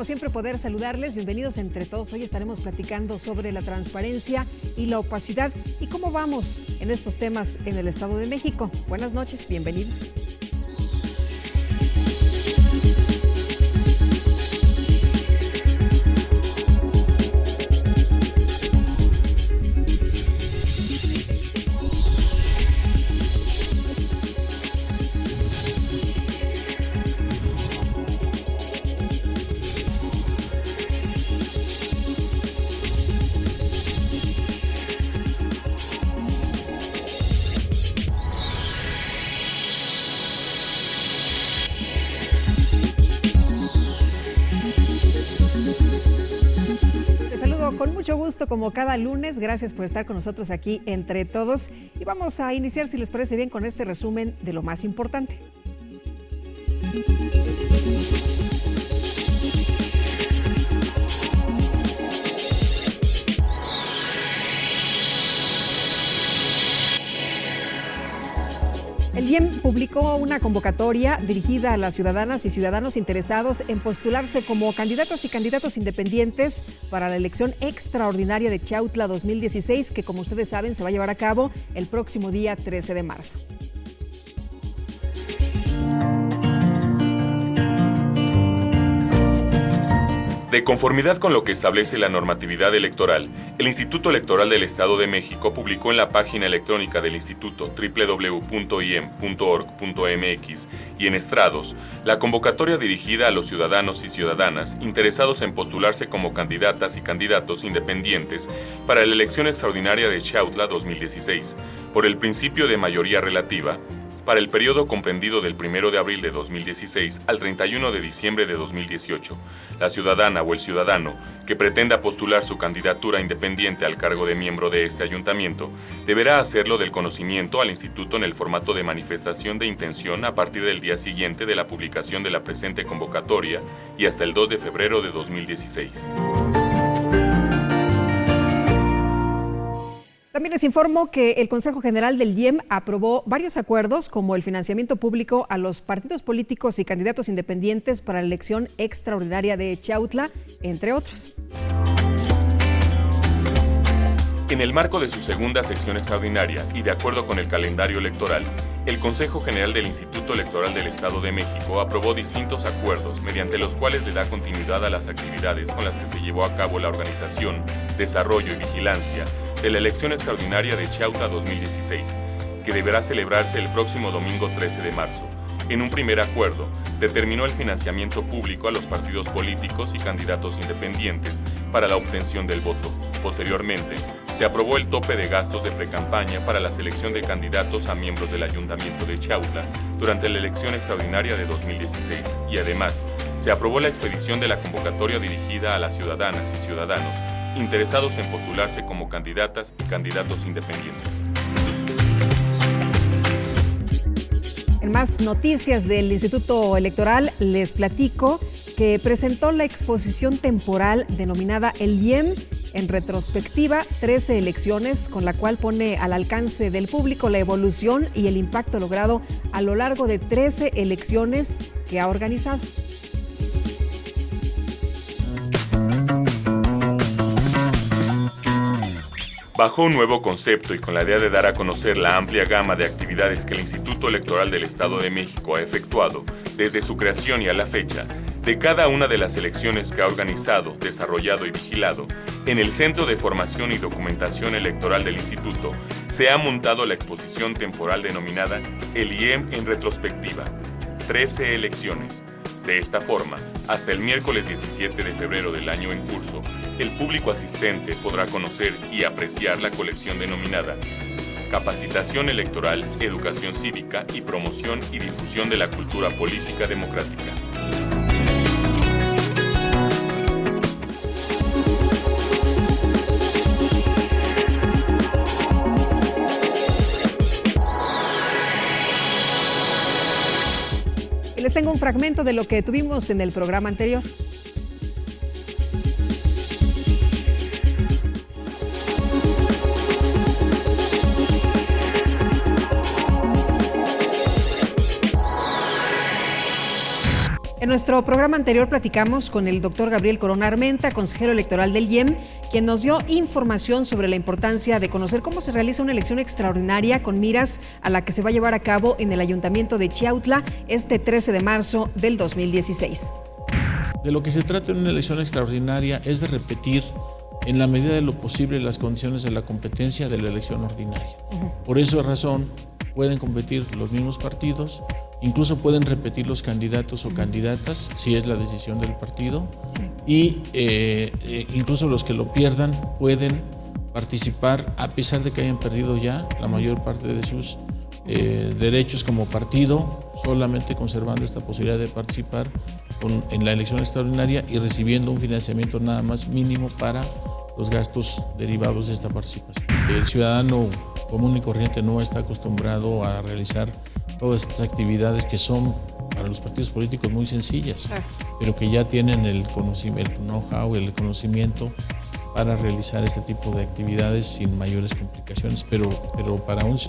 como siempre, poder saludarles. Bienvenidos entre todos. Hoy estaremos platicando sobre la transparencia y la opacidad y cómo vamos en estos temas en el Estado de México. Buenas noches, bienvenidos. Con mucho gusto, como cada lunes, gracias por estar con nosotros aquí entre todos. Y vamos a iniciar, si les parece bien, con este resumen de lo más importante. El IEM publicó una convocatoria dirigida a las ciudadanas y ciudadanos interesados en postularse como candidatas y candidatos independientes para la elección extraordinaria de Chautla 2016, que, como ustedes saben, se va a llevar a cabo el próximo día 13 de marzo. De conformidad con lo que establece la normatividad electoral, el Instituto Electoral del Estado de México publicó en la página electrónica del Instituto www.iem.org.mx y en estrados la convocatoria dirigida a los ciudadanos y ciudadanas interesados en postularse como candidatas y candidatos independientes para la elección extraordinaria de Chautla 2016, por el principio de mayoría relativa, para el periodo comprendido del 1 de abril de 2016 al 31 de diciembre de 2018. La ciudadana o el ciudadano que pretenda postular su candidatura independiente al cargo de miembro de este ayuntamiento deberá hacerlo del conocimiento al instituto en el formato de manifestación de intención a partir del día siguiente de la publicación de la presente convocatoria y hasta el 2 de febrero de 2016. También les informo que el Consejo General del IEM aprobó varios acuerdos, como el financiamiento público a los partidos políticos y candidatos independientes para la elección extraordinaria de Chautla, entre otros. En el marco de su segunda sesión extraordinaria y de acuerdo con el calendario electoral, el Consejo General del Instituto Electoral del Estado de México aprobó distintos acuerdos mediante los cuales le da continuidad a las actividades con las que se llevó a cabo la organización, desarrollo y vigilancia de la elección extraordinaria de Chautla 2016, que deberá celebrarse el próximo domingo 13 de marzo. En un primer acuerdo, determinó el financiamiento público a los partidos políticos y candidatos independientes para la obtención del voto. Posteriormente, se aprobó el tope de gastos de precampaña para la selección de candidatos a miembros del Ayuntamiento de Chautla durante la elección extraordinaria de 2016 y además se aprobó la expedición de la convocatoria dirigida a las ciudadanas y ciudadanos interesados en postularse como candidatas y candidatos independientes. En más noticias del Instituto Electoral, les platico que presentó la exposición temporal denominada El IEM en retrospectiva 13 elecciones, con la cual pone al alcance del público la evolución y el impacto logrado a lo largo de 13 elecciones que ha organizado. Bajo un nuevo concepto y con la idea de dar a conocer la amplia gama de actividades que el Instituto Electoral del Estado de México ha efectuado desde su creación y a la fecha, de cada una de las elecciones que ha organizado, desarrollado y vigilado, en el Centro de Formación y Documentación Electoral del Instituto se ha montado la exposición temporal denominada El IEM en retrospectiva, 13 elecciones. De esta forma, hasta el miércoles 17 de febrero del año en curso, el público asistente podrá conocer y apreciar la colección denominada Capacitación Electoral, Educación Cívica y Promoción y Difusión de la Cultura Política Democrática. Les tengo un fragmento de lo que tuvimos en el programa anterior. En nuestro programa anterior platicamos con el doctor Gabriel Corona Armenta, consejero electoral del IEM, quien nos dio información sobre la importancia de conocer cómo se realiza una elección extraordinaria con miras a la que se va a llevar a cabo en el Ayuntamiento de Chiautla este 13 de marzo del 2016. De lo que se trata en una elección extraordinaria es de repetir en la medida de lo posible las condiciones de la competencia de la elección ordinaria. Por esa razón pueden competir los mismos partidos, incluso pueden repetir los candidatos o candidatas si es la decisión del partido, y incluso los que lo pierdan pueden participar a pesar de que hayan perdido ya la mayor parte de sus derechos como partido, solamente conservando esta posibilidad de participar en la elección extraordinaria y recibiendo un financiamiento nada más mínimo para los gastos derivados de esta participación. El ciudadano común y corriente no está acostumbrado a realizar todas estas actividades que son para los partidos políticos muy sencillas, pero que ya tienen el conocimiento, el know-how, el conocimiento para realizar este tipo de actividades sin mayores complicaciones, pero para los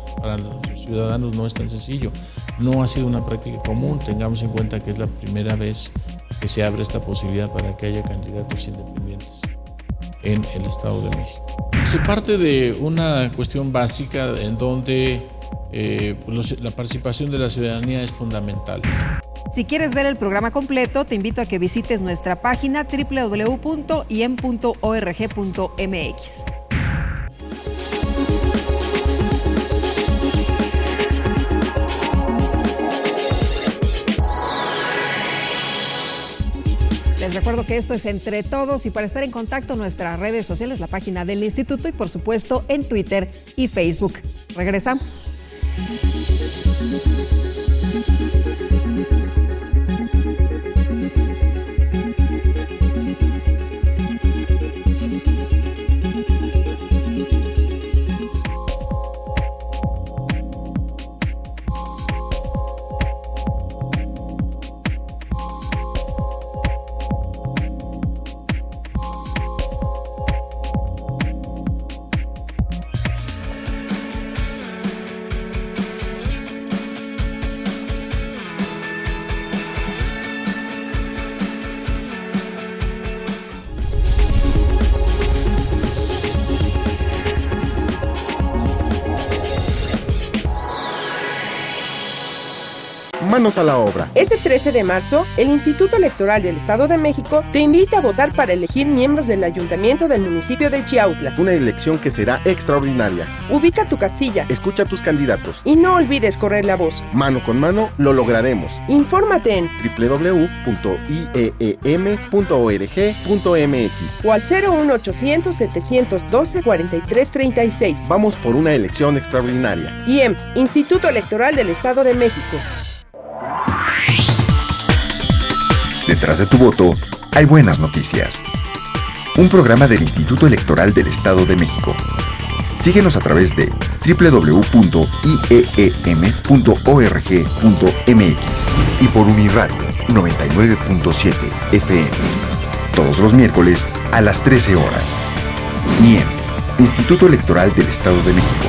ciudadanos no es tan sencillo. No ha sido una práctica común. Tengamos en cuenta que es la primera vez que se abre esta posibilidad para que haya candidatos independientes en el Estado de México. Se parte de una cuestión básica en donde la participación de la ciudadanía es fundamental. Si quieres ver el programa completo, te invito a que visites nuestra página www.iem.org.mx. Les recuerdo que esto es Entre Todos, y para estar en contacto nuestras redes sociales, la página del instituto y por supuesto en Twitter y Facebook. Regresamos. Manos a la obra. Este 13 de marzo, el Instituto Electoral del Estado de México te invita a votar para elegir miembros del Ayuntamiento del municipio de Chiautla. Una elección que será extraordinaria. Ubica tu casilla. Escucha a tus candidatos. Y no olvides correr la voz. Mano con mano lo lograremos. Infórmate en www.ieem.org.mx o al 01800 712 4336. Vamos por una elección extraordinaria. IEM, Instituto Electoral del Estado de México. Detrás de tu voto hay buenas noticias. Un programa del Instituto Electoral del Estado de México. Síguenos a través de www.ieem.org.mx y por Uniradio 99.7 FM. Todos los miércoles a las 13 horas. IEM, Instituto Electoral del Estado de México.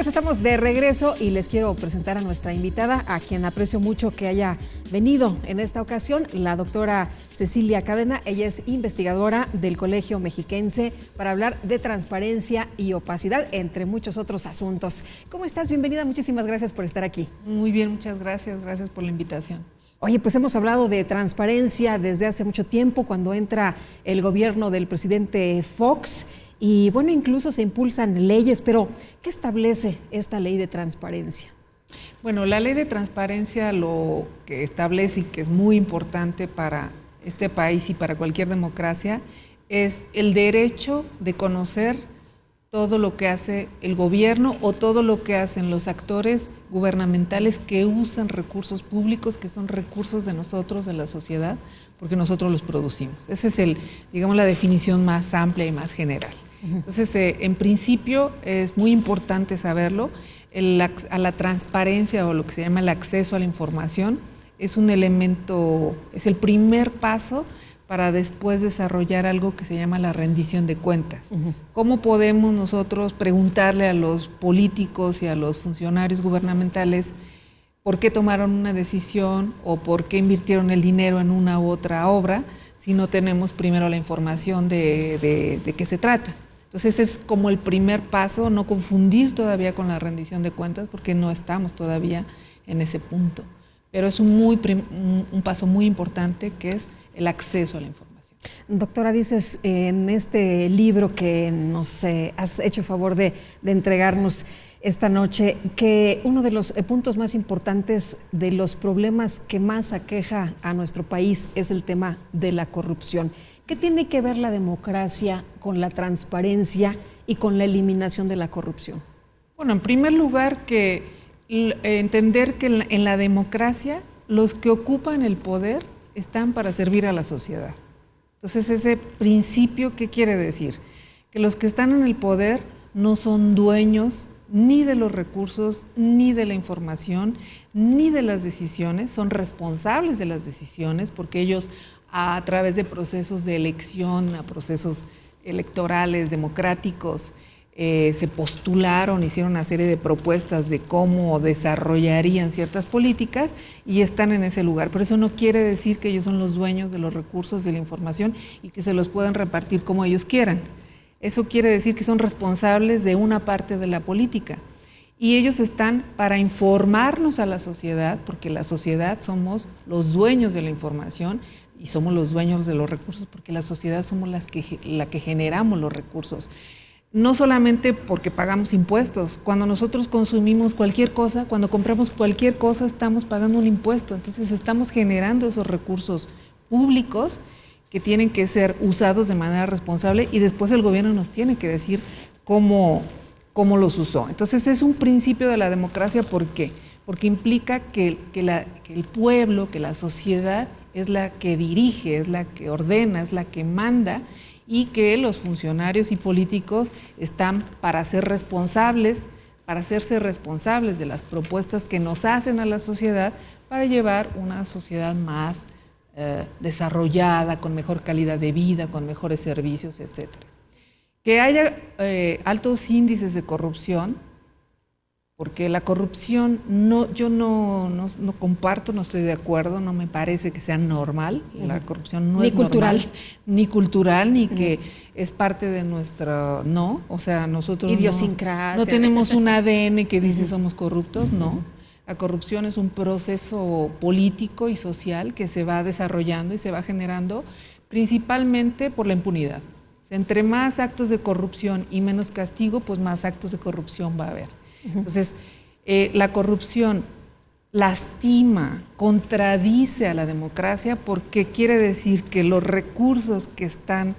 Estamos de regreso y les quiero presentar a nuestra invitada, a quien aprecio mucho que haya venido en esta ocasión, la doctora Cecilia Cadena. Ella es investigadora del Colegio Mexiquense para hablar de transparencia y opacidad, entre muchos otros asuntos. ¿Cómo estás? Bienvenida, muchísimas gracias por estar aquí. Muy bien, muchas gracias por la invitación. Oye, pues hemos hablado de transparencia desde hace mucho tiempo, cuando entra el gobierno del presidente Fox. Y bueno, incluso se impulsan leyes, pero ¿qué establece esta ley de transparencia? Bueno, la ley de transparencia lo que establece y que es muy importante para este país y para cualquier democracia es el derecho de conocer todo lo que hace el gobierno o todo lo que hacen los actores gubernamentales que usan recursos públicos, que son recursos de nosotros, de la sociedad, porque nosotros los producimos. Esa es digamos, la definición más amplia y más general. Entonces, en principio, es muy importante saberlo. A la transparencia o lo que se llama el acceso a la información es un elemento, es el primer paso para después desarrollar algo que se llama la rendición de cuentas. ¿Cómo podemos nosotros preguntarle a los políticos y a los funcionarios gubernamentales por qué tomaron una decisión o por qué invirtieron el dinero en una u otra obra si no tenemos primero la información de qué se trata? Entonces, ese es como el primer paso, no confundir todavía con la rendición de cuentas, porque no estamos todavía en ese punto. Pero es un paso muy importante, que es el acceso a la información. Doctora, dices en este libro que nos has hecho favor de entregarnos esta noche, que uno de los puntos más importantes de los problemas que más aqueja a nuestro país es el tema de la corrupción. ¿Qué tiene que ver la democracia con la transparencia y con la eliminación de la corrupción? Bueno, en primer lugar, que entender que en la democracia los que ocupan el poder están para servir a la sociedad. Entonces, ese principio, ¿qué quiere decir? Que los que están en el poder no son dueños ni de los recursos, ni de la información, ni de las decisiones, son responsables de las decisiones, porque ellos, a través de procesos de elección, a procesos electorales, democráticos, se postularon, hicieron una serie de propuestas de cómo desarrollarían ciertas políticas y están en ese lugar. Pero eso no quiere decir que ellos son los dueños de los recursos, de la información y que se los puedan repartir como ellos quieran. Eso quiere decir que son responsables de una parte de la política. Y ellos están para informarnos a la sociedad, porque la sociedad somos los dueños de la información y somos los dueños de los recursos, porque la sociedad somos la que generamos los recursos. No solamente porque pagamos impuestos, cuando nosotros consumimos cualquier cosa, cuando compramos cualquier cosa, estamos pagando un impuesto, entonces estamos generando esos recursos públicos que tienen que ser usados de manera responsable y después el gobierno nos tiene que decir cómo los usó. Entonces es un principio de la democracia, ¿por qué? Porque implica que el pueblo, que la sociedad es la que dirige, es la que ordena, es la que manda, y que los funcionarios y políticos están para ser responsables, para hacerse responsables de las propuestas que nos hacen a la sociedad para llevar una sociedad más desarrollada, con mejor calidad de vida, con mejores servicios, etc. Que haya altos índices de corrupción, porque la corrupción yo no comparto, no estoy de acuerdo, no me parece que sea normal. La corrupción no es normal, ni cultural, ni que es parte de nuestra, no, o sea, nosotros idiosincrasia. No tenemos un ADN que dice somos corruptos, no. La corrupción es un proceso político y social que se va desarrollando y se va generando principalmente por la impunidad. Entre más actos de corrupción y menos castigo, pues más actos de corrupción va a haber. Entonces, la corrupción lastima, contradice a la democracia, porque quiere decir que los recursos que están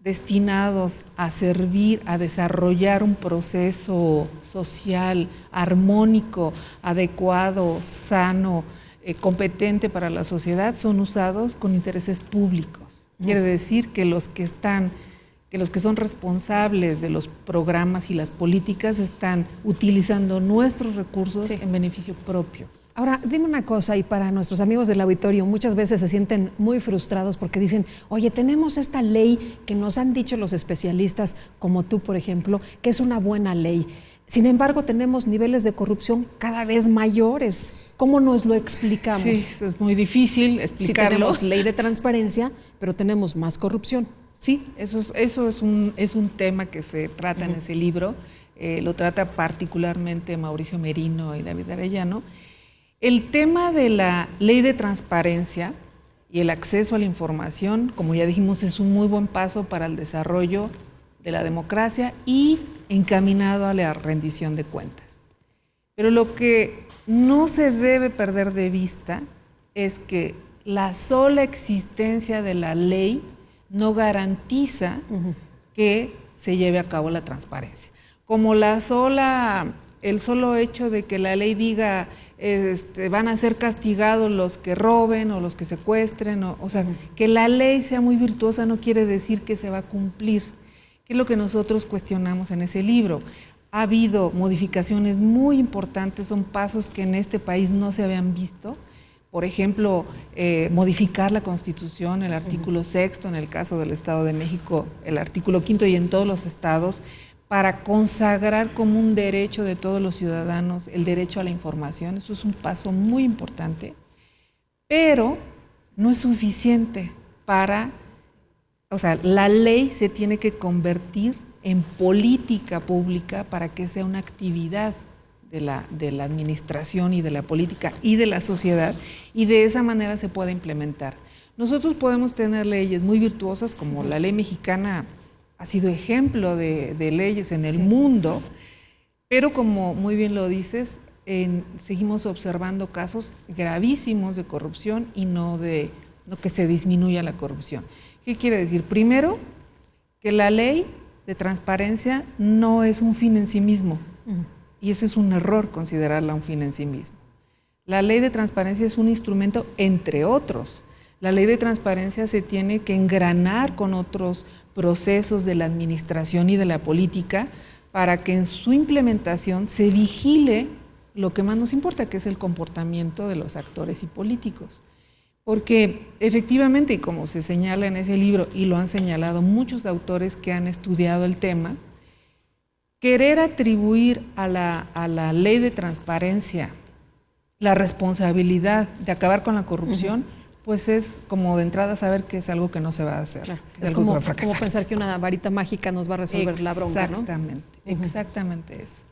destinados a servir, a desarrollar un proceso social, armónico, adecuado, sano, competente para la sociedad, son usados con intereses públicos. Quiere decir que los que son responsables de los programas y las políticas están utilizando nuestros recursos en beneficio propio. Ahora, dime una cosa, y para nuestros amigos del auditorio, muchas veces se sienten muy frustrados porque dicen, oye, tenemos esta ley que nos han dicho los especialistas, como tú, por ejemplo, que es una buena ley. Sin embargo, tenemos niveles de corrupción cada vez mayores. ¿Cómo nos lo explicamos? Sí, es muy difícil explicarlo. Si tenemos ley de transparencia, pero tenemos más corrupción. Sí, eso es un tema que se trata en ese libro, lo trata particularmente Mauricio Merino y David Arellano. El tema de la ley de transparencia y el acceso a la información, como ya dijimos, es un muy buen paso para el desarrollo de la democracia y encaminado a la rendición de cuentas. Pero lo que no se debe perder de vista es que la sola existencia de la ley no garantiza que se lleve a cabo la transparencia. Como el solo hecho de que la ley diga van a ser castigados los que roben o los que secuestren, o sea, que la ley sea muy virtuosa no quiere decir que se va a cumplir, que es lo que nosotros cuestionamos en ese libro. Ha habido modificaciones muy importantes, son pasos que en este país no se habían visto. Por ejemplo, modificar la Constitución, el artículo 6, en el caso del Estado de México, el artículo 5 y en todos los estados, para consagrar como un derecho de todos los ciudadanos el derecho a la información. Eso es un paso muy importante, pero no es suficiente la ley se tiene que convertir en política pública para que sea una actividad de la administración y de la política y de la sociedad, y de esa manera se puede implementar. Nosotros podemos tener leyes muy virtuosas, como la ley mexicana ha sido ejemplo de leyes en el mundo, pero como muy bien lo dices, seguimos observando casos gravísimos de corrupción y no que se disminuya la corrupción. ¿Qué quiere decir? Primero, que la ley de transparencia no es un fin en sí mismo, y ese es un error considerarla un fin en sí mismo. La ley de transparencia es un instrumento entre otros. La ley de transparencia se tiene que engranar con otros procesos de la administración y de la política para que en su implementación se vigile lo que más nos importa, que es el comportamiento de los actores y políticos. Porque efectivamente, y como se señala en ese libro, y lo han señalado muchos autores que han estudiado el tema, querer atribuir a la ley de transparencia la responsabilidad de acabar con la corrupción, pues es como de entrada saber que es algo que no se va a hacer. Claro, es como pensar que una varita mágica nos va a resolver la bronca, ¿no? Exactamente eso.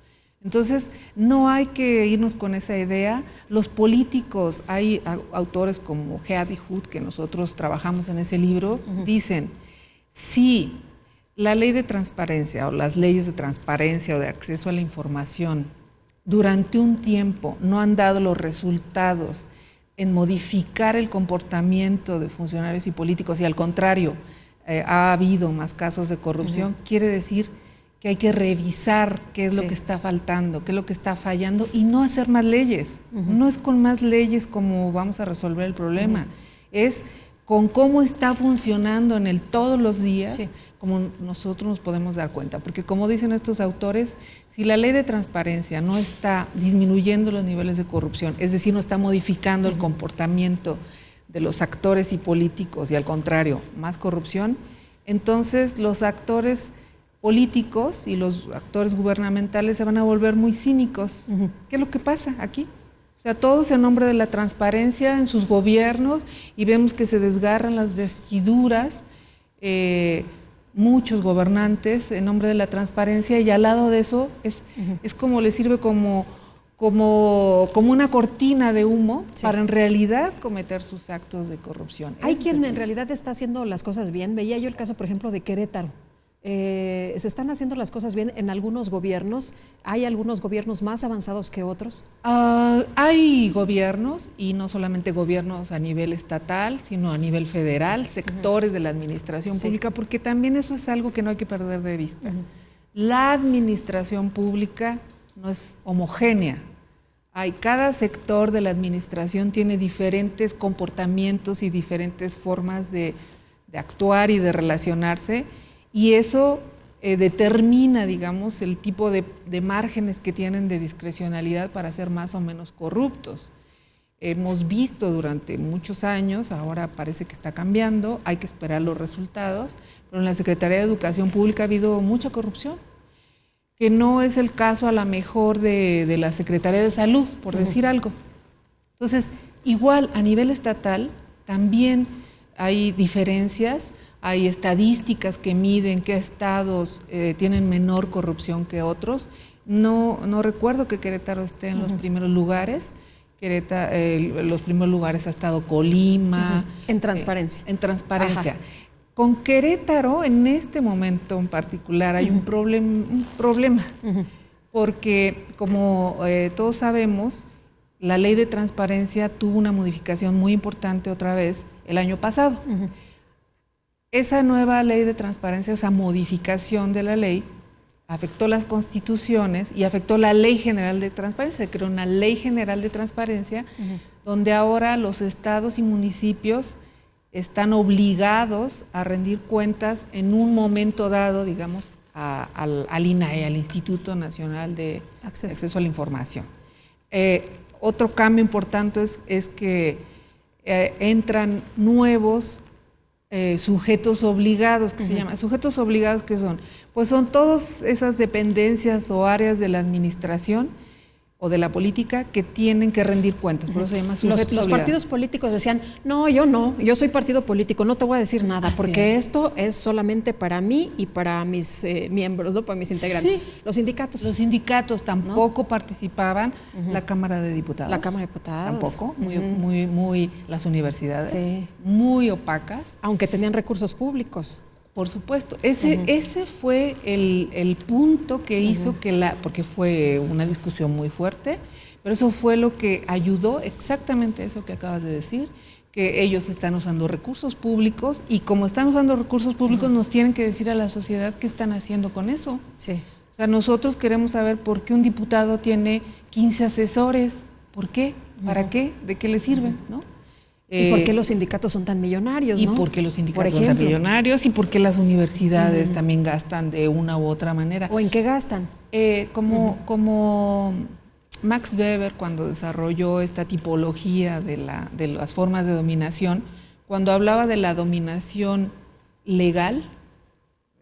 Entonces, no hay que irnos con esa idea. Los políticos, hay autores como Head y Hood, que nosotros trabajamos en ese libro, dicen, si la ley de transparencia o las leyes de transparencia o de acceso a la información durante un tiempo no han dado los resultados en modificar el comportamiento de funcionarios y políticos, y al contrario, ha habido más casos de corrupción, quiere decir que hay que revisar qué es lo que está faltando, qué es lo que está fallando, y no hacer más leyes. No es con más leyes como vamos a resolver el problema, es con cómo está funcionando en el todos los días, como nosotros nos podemos dar cuenta. Porque como dicen estos autores, si la ley de transparencia no está disminuyendo los niveles de corrupción, es decir, no está modificando el comportamiento de los actores y políticos, y al contrario, más corrupción, entonces los actores políticos y los actores gubernamentales se van a volver muy cínicos. ¿Qué es lo que pasa aquí? O sea, todos en nombre de la transparencia en sus gobiernos, y vemos que se desgarran las vestiduras, muchos gobernantes en nombre de la transparencia, y al lado de eso es como le sirve como una cortina de humo para en realidad cometer sus actos de corrupción. Hay quien en realidad está haciendo las cosas bien. Veía yo el caso, por ejemplo, de Querétaro. Se están haciendo las cosas bien en algunos gobiernos. ¿Hay algunos gobiernos más avanzados que otros? Hay gobiernos, y no solamente gobiernos a nivel estatal, sino a nivel federal, sectores de la administración pública, porque también eso es algo que no hay que perder de vista. La administración pública no es homogénea. Cada sector de la administración tiene diferentes comportamientos y diferentes formas de actuar y de relacionarse, y eso determina, digamos, el tipo de márgenes que tienen de discrecionalidad para ser más o menos corruptos. Hemos visto durante muchos años, ahora parece que está cambiando, hay que esperar los resultados, pero en la Secretaría de Educación Pública ha habido mucha corrupción, que no es el caso a lo mejor de la Secretaría de Salud, por decir algo. Entonces, igual a nivel estatal también hay diferencias. Hay estadísticas que miden qué estados tienen menor corrupción que otros. No recuerdo que Querétaro esté en los primeros lugares. Los primeros lugares ha estado Colima. En transparencia. En transparencia. Con Querétaro, en este momento en particular, hay un problema. Porque, como todos sabemos, la ley de transparencia tuvo una modificación muy importante otra vez el año pasado. esa nueva ley de transparencia, esa modificación de la ley, afectó las constituciones y afectó la Ley General de Transparencia. Se creó una Ley General de Transparencia, donde ahora los estados y municipios están obligados a rendir cuentas en un momento dado, digamos, al INAI, al Instituto Nacional de Acceso a la Información. Otro cambio importante es que entran nuevos sujetos obligados, que se llaman. ¿Sujetos obligados qué son? Pues son todas esas dependencias o áreas de la administración o de la política que tienen que rendir cuentas, por eso se llama sujetos Los partidos políticos decían, no, yo soy partido político, no te voy a decir nada, porque esto es solamente para mí y para mis miembros, ¿no? Para mis integrantes. Sí. Los sindicatos tampoco participaban, la Cámara de Diputados. La Cámara de Diputados. Tampoco, muy las universidades, muy opacas. Aunque tenían recursos públicos. Por supuesto, ese fue el punto que hizo porque fue una discusión muy fuerte, pero eso fue lo que ayudó exactamente eso que acabas de decir, que ellos están usando recursos públicos y como están usando recursos públicos nos tienen que decir a la sociedad qué están haciendo con eso. Sí. O sea, nosotros queremos saber por qué un diputado tiene 15 asesores, ¿por qué? ¿Para qué? ¿De qué le sirven? ¿No? ¿Y por qué los sindicatos son tan millonarios? Y por qué los sindicatos son tan millonarios y por qué las universidades también gastan de una u otra manera. ¿O en qué gastan? Como Max Weber, cuando desarrolló esta tipología de las formas de dominación, cuando hablaba de la dominación legal,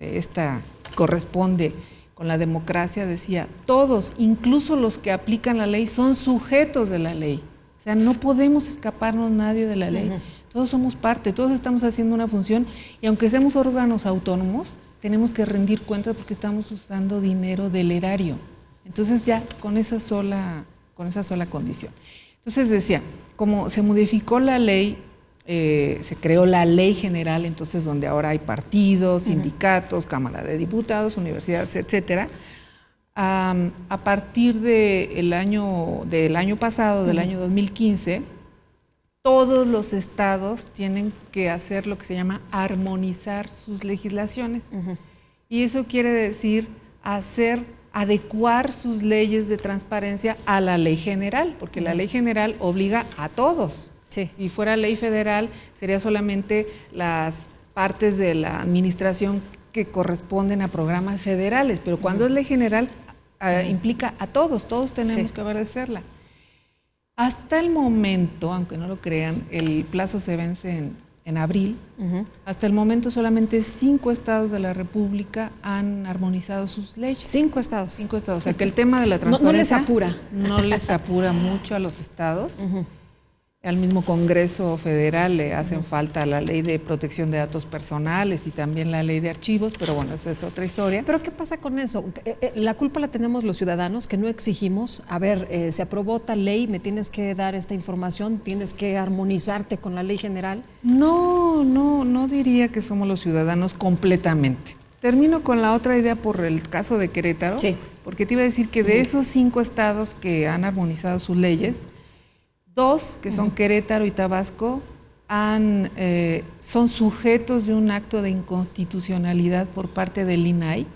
esta corresponde con la democracia, decía, todos, incluso los que aplican la ley, son sujetos de la ley. O sea, no podemos escaparnos nadie de la ley. Todos somos parte, todos estamos haciendo una función y aunque seamos órganos autónomos, tenemos que rendir cuentas porque estamos usando dinero del erario. Entonces ya con esa sola condición. Entonces decía, como se modificó la ley, se creó la Ley General, entonces donde ahora hay partidos, sindicatos, Cámara de Diputados, universidades, etcétera. A partir del año pasado, del año 2015, todos los estados tienen que hacer lo que se llama armonizar sus legislaciones. Y eso quiere decir adecuar sus leyes de transparencia a la ley general, porque la ley general obliga a todos. Sí. Si fuera ley federal, sería solamente las partes de la administración que corresponden a programas federales, pero cuando es ley general, implica a todos tenemos que obedecerla. Hasta el momento, aunque no lo crean, el plazo se vence en abril, hasta el momento solamente 5 estados de la República han armonizado sus leyes. 5 estados. 5 estados, o sea que el tema de la transparencia no les apura mucho a los estados. Al mismo Congreso Federal le hacen falta la Ley de Protección de Datos Personales y también la Ley de Archivos, pero bueno, esa es otra historia. ¿Pero qué pasa con eso? La culpa la tenemos los ciudadanos, que no exigimos, a ver, se aprobó tal ley, me tienes que dar esta información, tienes que armonizarte con la ley general. No diría que somos los ciudadanos completamente. Termino con la otra idea por el caso de Querétaro, porque te iba a decir que de esos 5 estados que han armonizado sus leyes, 2, que son Querétaro y Tabasco, son sujetos de un acto de inconstitucionalidad por parte del INAI,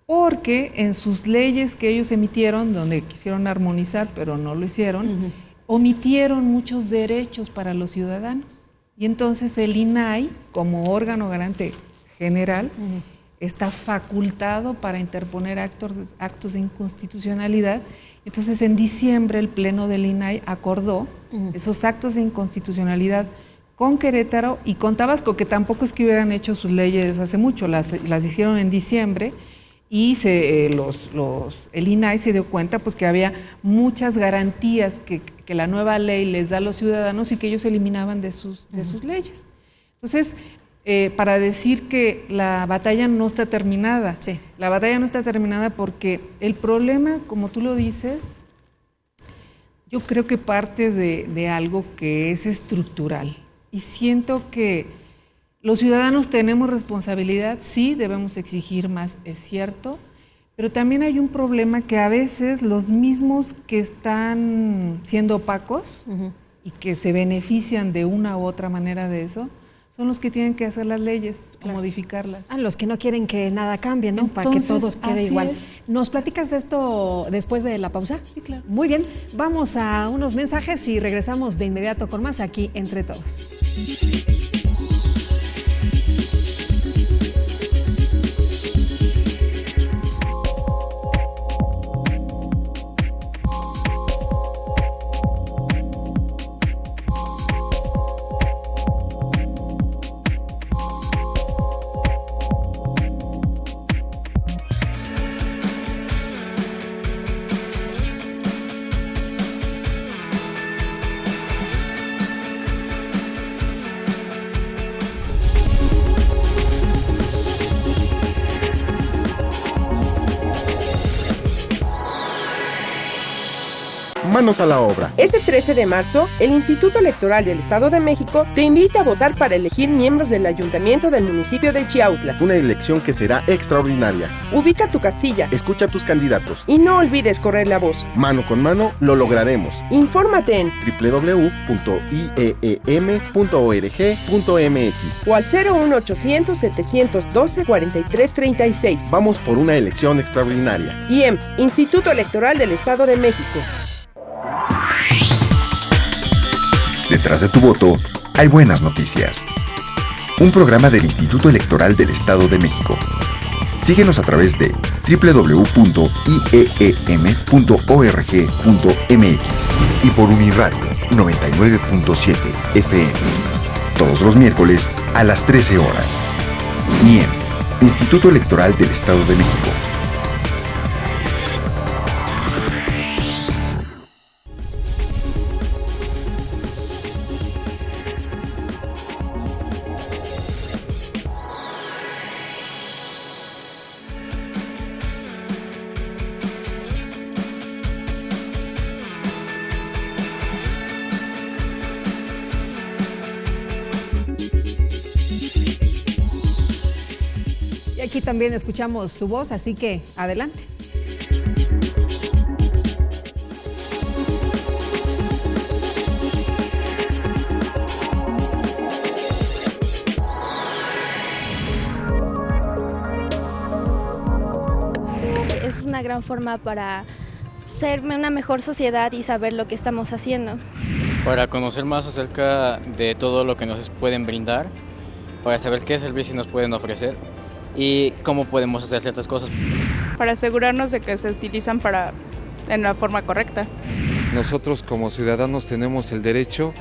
porque en sus leyes que ellos emitieron, donde quisieron armonizar, pero no lo hicieron, omitieron muchos derechos para los ciudadanos. Y entonces el INAI, como órgano garante general, está facultado para interponer actos de inconstitucionalidad. Entonces, en diciembre, el Pleno del INAI acordó esos actos de inconstitucionalidad con Querétaro y con Tabasco, que tampoco es que hubieran hecho sus leyes hace mucho, las hicieron en diciembre y el INAI se dio cuenta pues, que había muchas garantías que la nueva ley les da a los ciudadanos y que ellos eliminaban de sus leyes. Entonces, para decir que la batalla no está terminada. La batalla no está terminada porque el problema, como tú lo dices, yo creo que parte de algo que es estructural. Y siento que los ciudadanos tenemos responsabilidad, sí, debemos exigir más, es cierto, pero también hay un problema que a veces los mismos que están siendo opacos y que se benefician de una u otra manera de eso, son los que tienen que hacer las leyes, o modificarlas. Los que no quieren que nada cambie, ¿no? Para que todo quede igual. Es. ¿Nos platicas de esto después de la pausa? Sí, claro. Muy bien, vamos a unos mensajes y regresamos de inmediato con más aquí Entre Todos. Manos a la obra. Este 13 de marzo, el Instituto Electoral del Estado de México te invita a votar para elegir miembros del Ayuntamiento del municipio de Chiautla. Una elección que será extraordinaria. Ubica tu casilla Escucha a tus candidatos. y no olvides correr la voz. Mano con mano lo lograremos. Infórmate en www.ieem.org.mx o al 01800 712 4336. Vamos por una elección extraordinaria. IEM, Instituto Electoral del Estado de México. Detrás de tu voto hay buenas noticias. Un programa del Instituto Electoral del Estado de México. Síguenos a través de www.ieem.org.mx y por Uniradio 99.7 FM. Todos los miércoles a las 13 horas. IEM, Instituto Electoral del Estado de México. Aquí también escuchamos su voz, así que adelante. Es una gran forma para ser una mejor sociedad y saber lo que estamos haciendo. Para conocer más acerca de todo lo que nos pueden brindar, para saber qué servicios nos pueden ofrecer y cómo podemos hacer ciertas cosas. Para asegurarnos de que se utilizan en la forma correcta. Nosotros como ciudadanos tenemos el derecho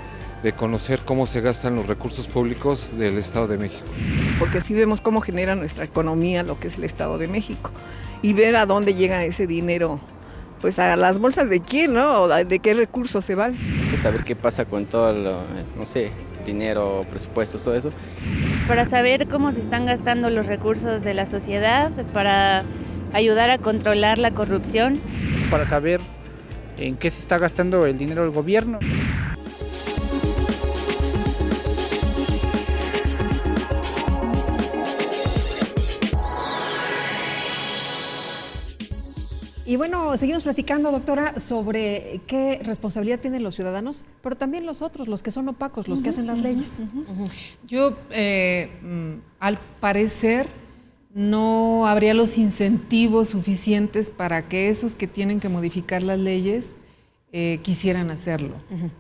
de conocer cómo se gastan los recursos públicos del Estado de México. Porque así vemos cómo genera nuestra economía lo que es el Estado de México y ver a dónde llega ese dinero, pues a las bolsas de quién, ¿no? O de qué recursos se van. Saber qué pasa con todo dinero, presupuestos, todo eso. Para saber cómo se están gastando los recursos de la sociedad, para ayudar a controlar la corrupción. Para saber en qué se está gastando el dinero del gobierno. Y bueno, seguimos platicando, doctora, sobre qué responsabilidad tienen los ciudadanos, pero también los otros, los que son opacos, los que hacen las leyes. Yo, al parecer, no habría los incentivos suficientes para que esos que tienen que modificar las leyes quisieran hacerlo.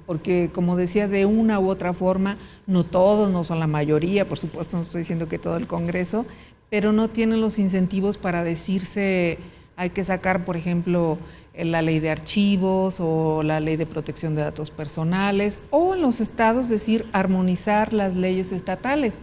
Porque, como decía, de una u otra forma, no todos, no son la mayoría, por supuesto, no estoy diciendo que todo el Congreso, pero no tienen los incentivos para decirse... Hay que sacar, por ejemplo, la ley de archivos o la ley de protección de datos personales, o en los estados decir armonizar las leyes estatales.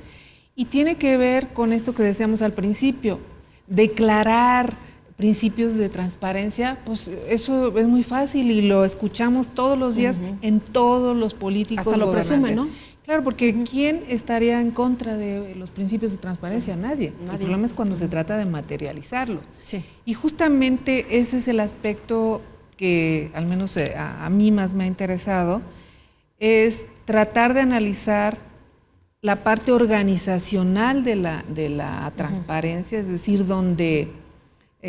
Y tiene que ver con esto que decíamos al principio, declarar principios de transparencia, pues eso es muy fácil y lo escuchamos todos los días en todos los políticos. Hasta lo presumen, ¿no? Claro, porque ¿quién estaría en contra de los principios de transparencia? Nadie. El problema es cuando se trata de materializarlo. Sí. Y justamente ese es el aspecto que al menos a mí más me ha interesado, es tratar de analizar la parte organizacional de la transparencia, es decir, donde,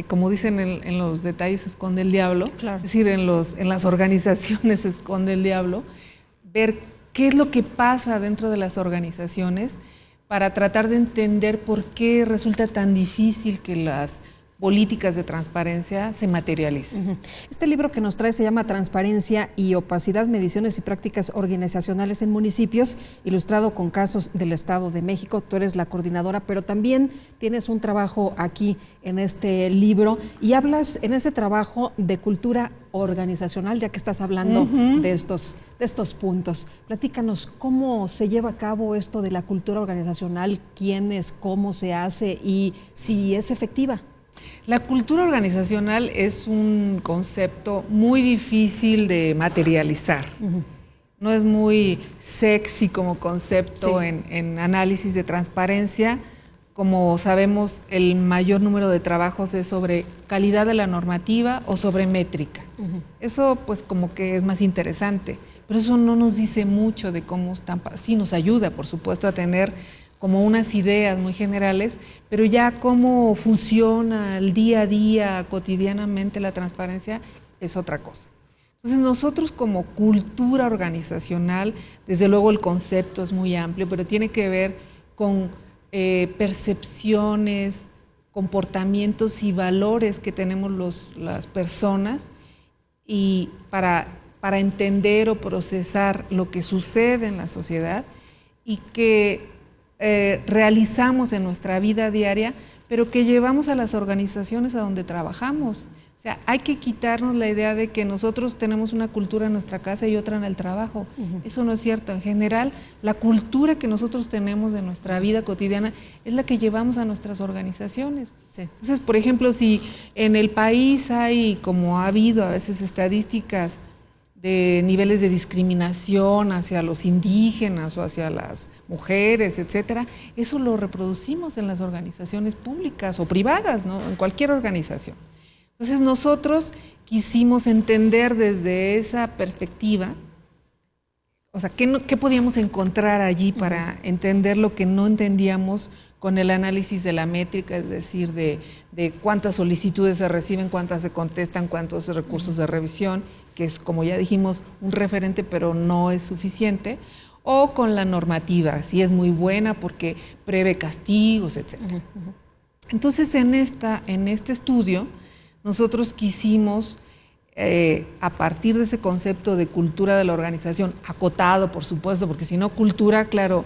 como dicen en los detalles se esconde el diablo, es decir, en las organizaciones se esconde el diablo, ver qué es lo que pasa dentro de las organizaciones para tratar de entender por qué resulta tan difícil que las políticas de transparencia se materialicen. Este libro que nos trae se llama Transparencia y Opacidad, Mediciones y Prácticas Organizacionales en Municipios, ilustrado con casos del Estado de México. Tú eres la coordinadora, pero también tienes un trabajo aquí en este libro y hablas en ese trabajo de cultura organizacional, ya que estás hablando de estos puntos. Platícanos, ¿cómo se lleva a cabo esto de la cultura organizacional? ¿Quiénes, cómo se hace y si es efectiva? La cultura organizacional es un concepto muy difícil de materializar. No es muy sexy como concepto en análisis de transparencia. Como sabemos, el mayor número de trabajos es sobre calidad de la normativa o sobre métrica. Eso pues como que es más interesante, pero eso no nos dice mucho de cómo están. Sí nos ayuda, por supuesto, a tener como unas ideas muy generales, pero ya cómo funciona el día a día, cotidianamente la transparencia, es otra cosa. Entonces nosotros como cultura organizacional, desde luego el concepto es muy amplio, pero tiene que ver con percepciones, comportamientos y valores que tenemos las personas y para entender o procesar lo que sucede en la sociedad y que realizamos en nuestra vida diaria, pero que llevamos a las organizaciones a donde trabajamos. O sea, hay que quitarnos la idea de que nosotros tenemos una cultura en nuestra casa y otra en el trabajo. Eso no es cierto. En general, la cultura que nosotros tenemos de nuestra vida cotidiana es la que llevamos a nuestras organizaciones. Entonces, por ejemplo, si en el país hay, como ha habido a veces estadísticas de niveles de discriminación hacia los indígenas o hacia las mujeres, etcétera, eso lo reproducimos en las organizaciones públicas o privadas, ¿no? En cualquier organización. Entonces nosotros quisimos entender desde esa perspectiva, o sea, ¿qué podíamos encontrar allí para entender lo que no entendíamos con el análisis de la métrica, es decir, de cuántas solicitudes se reciben, cuántas se contestan, cuántos recursos de revisión, que es, como ya dijimos, un referente, pero no es suficiente, o con la normativa, si es muy buena porque prevé castigos, etc. Entonces, en este estudio, nosotros quisimos, a partir de ese concepto de cultura de la organización, acotado, por supuesto, porque si no, cultura, claro,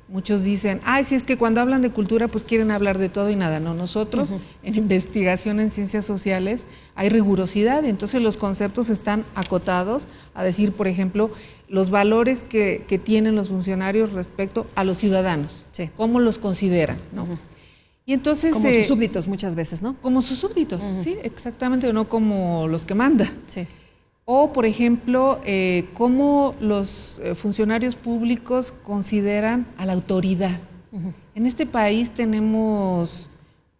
muchos dicen, si es que cuando hablan de cultura, pues quieren hablar de todo y nada. No, nosotros, en investigación en ciencias sociales, hay rigurosidad, entonces los conceptos están acotados a decir, por ejemplo, los valores que tienen los funcionarios respecto a los ciudadanos, cómo los consideran, ¿no? Y entonces, como sus súbditos muchas veces, ¿no? Como sus súbditos, sí, exactamente, no como los que mandan. O, por ejemplo, cómo los funcionarios públicos consideran a la autoridad. En este país tenemos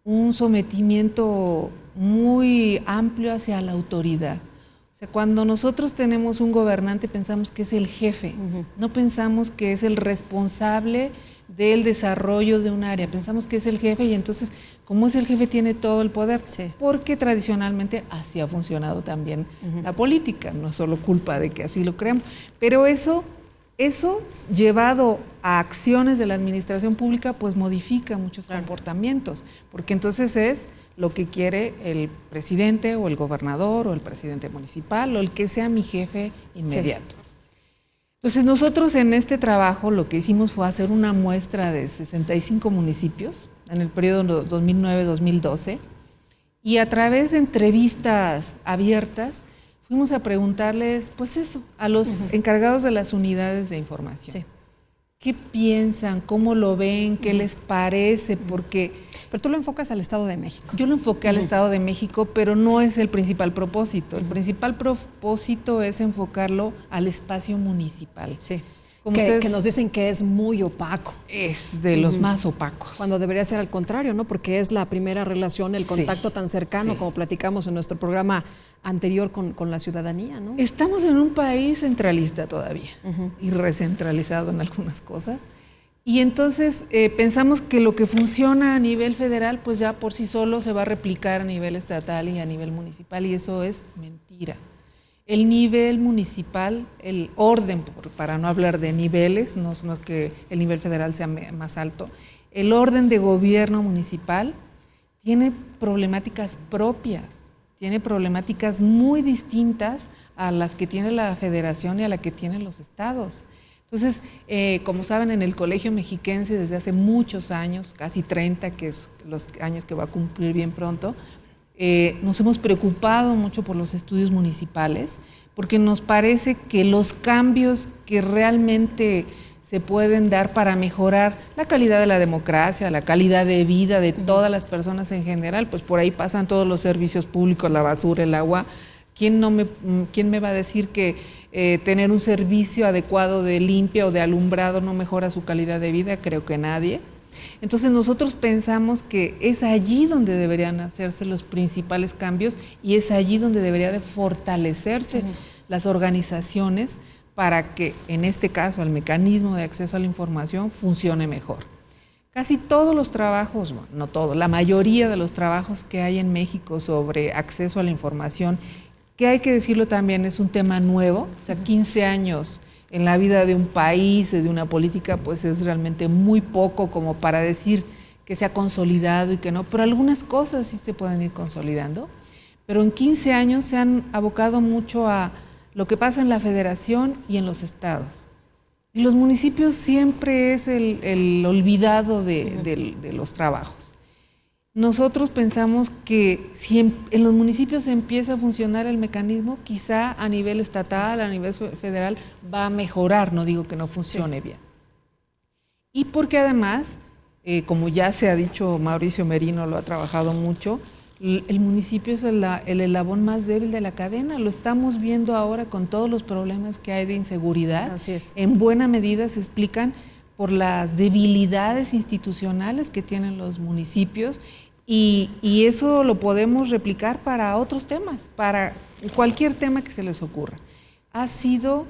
un sometimiento muy amplio hacia la autoridad. O sea, cuando nosotros tenemos un gobernante pensamos que es el jefe, no pensamos que es el responsable del desarrollo de un área, pensamos que es el jefe y entonces, como es el jefe, tiene todo el poder, porque tradicionalmente así ha funcionado también la política, no es solo culpa de que así lo creamos, pero eso llevado a acciones de la administración pública, pues modifica muchos comportamientos, porque entonces es lo que quiere el presidente o el gobernador o el presidente municipal o el que sea mi jefe inmediato. Entonces nosotros en este trabajo lo que hicimos fue hacer una muestra de 65 municipios en el periodo 2009-2012 y a través de entrevistas abiertas fuimos a preguntarles, pues eso, a los encargados de las unidades de información. ¿Qué piensan? ¿Cómo lo ven? ¿Qué les parece? Porque... Pero tú lo enfocas al Estado de México. Yo lo enfoqué al Estado de México, pero no es el principal propósito. El principal propósito es enfocarlo al espacio municipal. Que nos dicen que es muy opaco. Es de los más opacos. Cuando debería ser al contrario, ¿no? Porque es la primera relación, el contacto tan cercano, como platicamos en nuestro programa anterior con la ciudadanía, ¿no? Estamos en un país centralista todavía y recentralizado en algunas cosas. Y entonces pensamos que lo que funciona a nivel federal, pues ya por sí solo se va a replicar a nivel estatal y a nivel municipal, y eso es mentira. el nivel municipal, el orden, para no hablar de niveles, no es que el nivel federal sea más alto, el orden de gobierno municipal tiene problemáticas propias, tiene problemáticas muy distintas a las que tiene la federación y a las que tienen los estados. Entonces, como saben, en el Colegio Mexiquense desde hace muchos años, casi 30, que es los años que va a cumplir bien pronto, nos hemos preocupado mucho por los estudios municipales, porque nos parece que los cambios que realmente se pueden dar para mejorar la calidad de la democracia, la calidad de vida de todas las personas en general, pues por ahí pasan todos los servicios públicos, la basura, el agua. ¿Quién me va a decir que tener un servicio adecuado de limpia o de alumbrado no mejora su calidad de vida? Creo que nadie. Entonces nosotros pensamos que es allí donde deberían hacerse los principales cambios y es allí donde debería de fortalecerse las organizaciones para que, en este caso, el mecanismo de acceso a la información funcione mejor. Casi todos los trabajos, bueno, no todos, la mayoría de los trabajos que hay en México sobre acceso a la información, que hay que decirlo también, es un tema nuevo, o sea, 15 años en la vida de un país, de una política, pues es realmente muy poco como para decir que se ha consolidado y que no, pero algunas cosas sí se pueden ir consolidando, pero en 15 años se han abocado mucho a lo que pasa en la federación y en los estados. Y los municipios siempre es el olvidado de los trabajos. Nosotros pensamos que si en los municipios empieza a funcionar el mecanismo, quizá a nivel estatal, a nivel federal, va a mejorar, no digo que no funcione bien. Y porque además, como ya se ha dicho, Mauricio Merino lo ha trabajado mucho, el municipio es el eslabón más débil de la cadena, lo estamos viendo ahora con todos los problemas que hay de inseguridad. Así es. En buena medida se explican por las debilidades institucionales que tienen los municipios y eso lo podemos replicar para otros temas, para cualquier tema que se les ocurra. Ha sido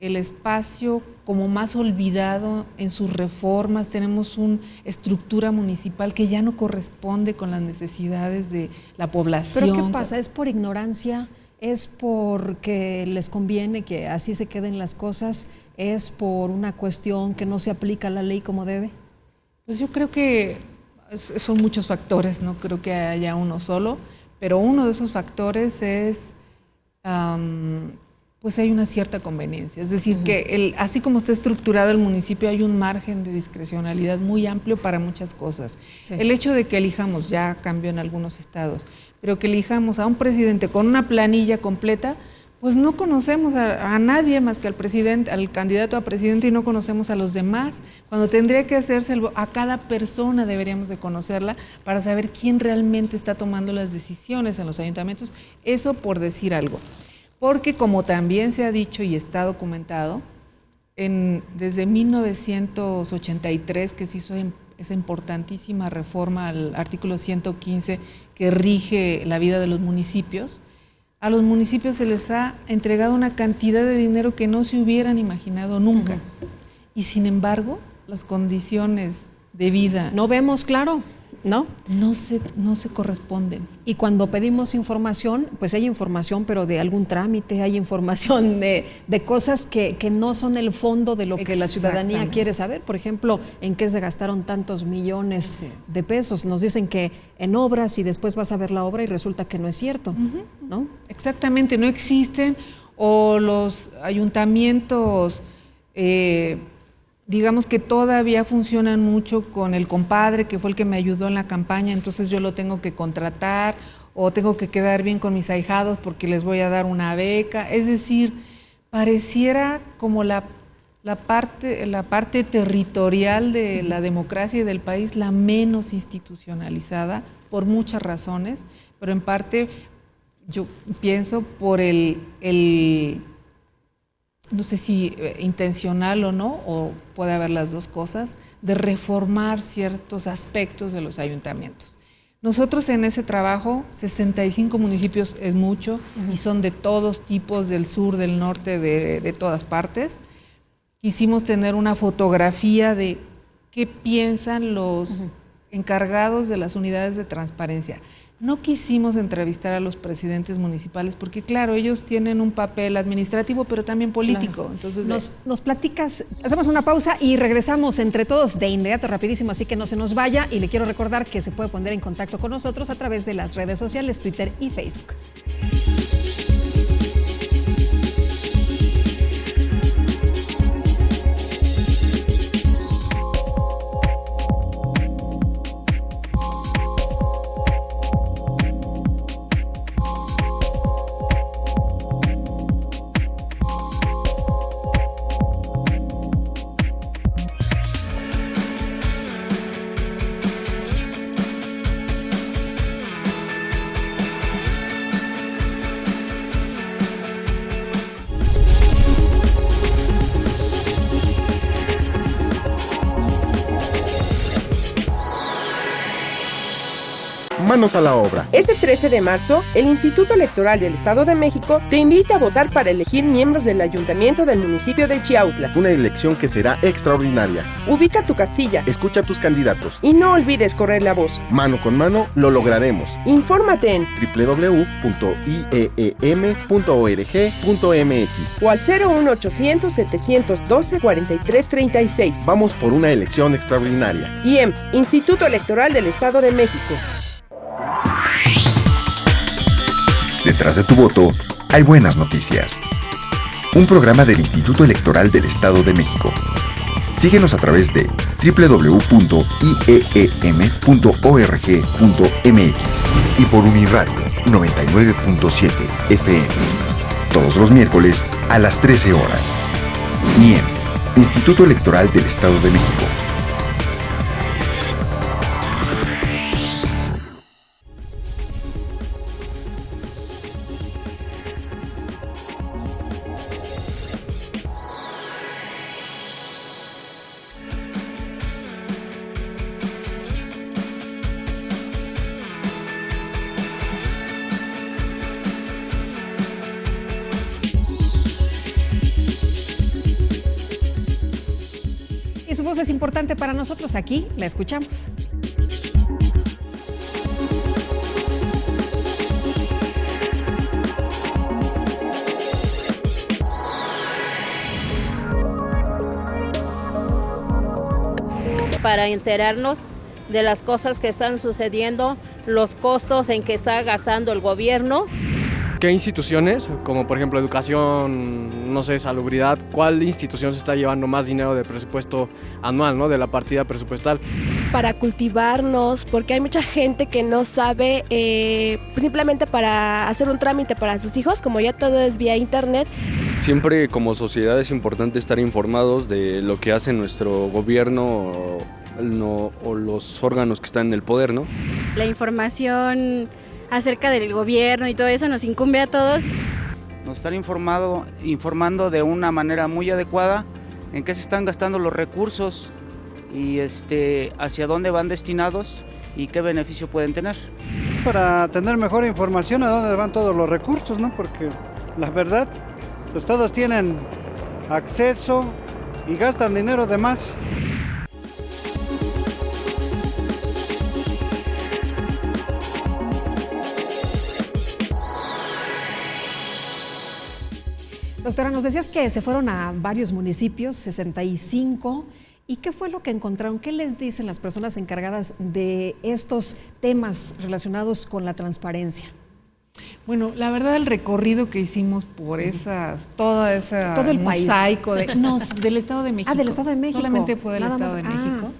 el espacio como más olvidado en sus reformas, tenemos una estructura municipal que ya no corresponde con las necesidades de la población. ¿Pero qué pasa? ¿Es por ignorancia? ¿Es porque les conviene que así se queden las cosas? ¿Es por una cuestión que no se aplica la ley como debe? Pues yo creo que son muchos factores, no creo que haya uno solo, pero uno de esos factores es pues hay una cierta conveniencia, es decir, que así como está estructurado el municipio hay un margen de discrecionalidad muy amplio para muchas cosas. Sí. El hecho de que elijamos, ya cambió en algunos estados, pero que elijamos a un presidente con una planilla completa, pues no conocemos a nadie más que al presidente, al candidato a presidente, y no conocemos a los demás. Cuando tendría que hacerse a cada persona deberíamos de conocerla para saber quién realmente está tomando las decisiones en los ayuntamientos, eso por decir algo. Porque como también se ha dicho y está documentado, desde 1983 que se hizo esa importantísima reforma al artículo 115 que rige la vida de los municipios, a los municipios se les ha entregado una cantidad de dinero que no se hubieran imaginado nunca. Y sin embargo, las condiciones de vida... No vemos claro, ¿no? No se corresponden. Y cuando pedimos información, pues hay información, pero de algún trámite, hay información de cosas que no son el fondo de lo que la ciudadanía quiere saber. Por ejemplo, en qué se gastaron tantos millones de pesos. Nos dicen que en obras y después vas a ver la obra y resulta que no es cierto, ¿no? Exactamente, no existen, o los ayuntamientos... digamos que todavía funcionan mucho con el compadre que fue el que me ayudó en la campaña, entonces yo lo tengo que contratar o tengo que quedar bien con mis ahijados porque les voy a dar una beca. Es decir, pareciera como la parte territorial de la democracia y del país la menos institucionalizada por muchas razones, pero en parte yo pienso por no sé si intencional o no, o puede haber las dos cosas, de reformar ciertos aspectos de los ayuntamientos. Nosotros en ese trabajo, 65 municipios es mucho, y son de todos tipos, del sur, del norte, de todas partes. Quisimos tener una fotografía de qué piensan los encargados de las unidades de transparencia. No quisimos entrevistar a los presidentes municipales porque, claro, ellos tienen un papel administrativo, pero también político. Claro. Entonces, nos platicas, hacemos una pausa y regresamos entre todos de inmediato, rapidísimo, así que no se nos vaya. Y le quiero recordar que se puede poner en contacto con nosotros a través de las redes sociales, Twitter y Facebook. Manos a la obra. Este 13 de marzo, el Instituto Electoral del Estado de México te invita a votar para elegir miembros del Ayuntamiento del municipio de Chiautla. Una elección que será extraordinaria. Ubica tu casilla. Escucha a tus candidatos. Y no olvides correr la voz. Mano con mano lo lograremos. Infórmate en www.ieem.org.mx o al 01800 712 4336. Vamos por una elección extraordinaria. IEM, Instituto Electoral del Estado de México. Detrás de tu voto hay buenas noticias. Un programa del Instituto Electoral del Estado de México. Síguenos a través de www.ieem.org.mx y por Uniradio 99.7 FM. Todos los miércoles a las 13 horas. IEM, Instituto Electoral del Estado de México. Su voz es importante para nosotros, aquí la escuchamos. Para enterarnos de las cosas que están sucediendo, los costos en que está gastando el gobierno. ¿Qué instituciones, como por ejemplo educación, no sé, salubridad, cuál institución se está llevando más dinero del presupuesto anual, ¿no? De la partida presupuestal? Para cultivarnos, porque hay mucha gente que no sabe, simplemente para hacer un trámite para sus hijos, como ya todo es vía internet. Siempre como sociedad es importante estar informados de lo que hace nuestro gobierno o los órganos que están en el poder, ¿no? La información acerca del gobierno y todo eso nos incumbe a todos. Nos están informando de una manera muy adecuada en qué se están gastando los recursos y hacia dónde van destinados y qué beneficio pueden tener. Para tener mejor información a dónde van todos los recursos, ¿no? Porque la verdad, pues todos tienen acceso y gastan dinero de más. Doctora, nos decías que se fueron a varios municipios, 65, ¿y qué fue lo que encontraron? ¿Qué les dicen las personas encargadas de estos temas relacionados con la transparencia? Bueno, la verdad el recorrido que hicimos por todo el mosaico del Estado de México. Ah, del Estado de México. Solamente fue del Estado de México.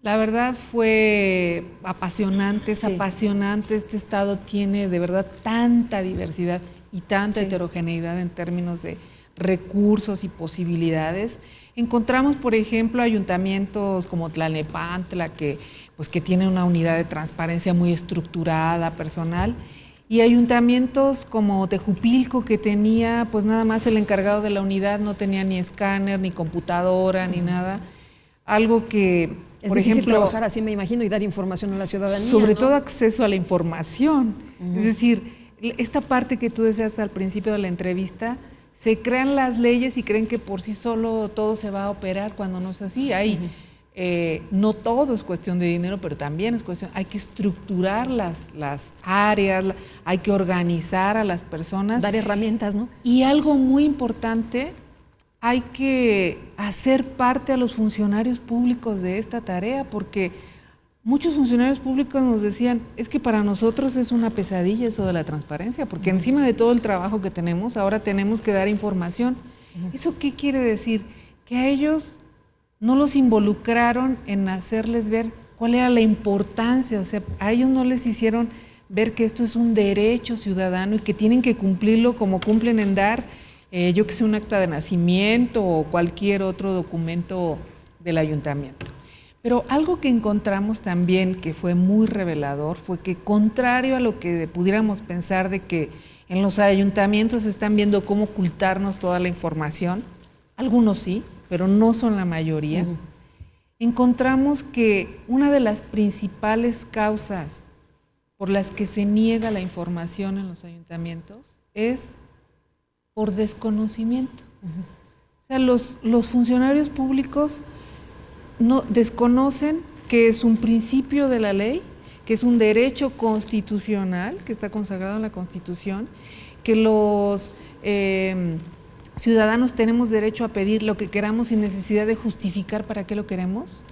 La verdad fue apasionante, apasionante. Este estado tiene de verdad tanta diversidad y tanta heterogeneidad en términos de recursos y posibilidades. Encontramos, por ejemplo, ayuntamientos como Tlalnepantla, que tiene una unidad de transparencia muy estructurada, personal, y ayuntamientos como Tejupilco, que tenía pues nada más el encargado de la unidad, no tenía ni escáner, ni computadora, ni nada. Algo que, por ejemplo, trabajar así, me imagino, y dar información a la ciudadanía. Sobre todo acceso a la información. Es decir, esta parte que tú decías al principio de la entrevista, se crean las leyes y creen que por sí solo todo se va a operar cuando no es así. Hay no todo es cuestión de dinero, pero también es cuestión, hay que estructurar las áreas, hay que organizar a las personas. Dar herramientas, ¿no? Y algo muy importante, hay que hacer parte a los funcionarios públicos de esta tarea, porque muchos funcionarios públicos nos decían, es que para nosotros es una pesadilla eso de la transparencia, porque encima de todo el trabajo que tenemos, ahora tenemos que dar información. ¿Eso qué quiere decir? Que a ellos no los involucraron en hacerles ver cuál era la importancia, o sea, a ellos no les hicieron ver que esto es un derecho ciudadano y que tienen que cumplirlo como cumplen en dar, yo que sé, un acta de nacimiento o cualquier otro documento del ayuntamiento. Pero algo que encontramos también que fue muy revelador fue que, contrario a lo que pudiéramos pensar de que en los ayuntamientos están viendo cómo ocultarnos toda la información, algunos sí, pero no son la mayoría, encontramos que una de las principales causas por las que se niega la información en los ayuntamientos es por desconocimiento. O sea, los funcionarios públicos no desconocen que es un principio de la ley, que es un derecho constitucional, que está consagrado en la Constitución, que los ciudadanos tenemos derecho a pedir lo que queramos sin necesidad de justificar para qué lo queremos,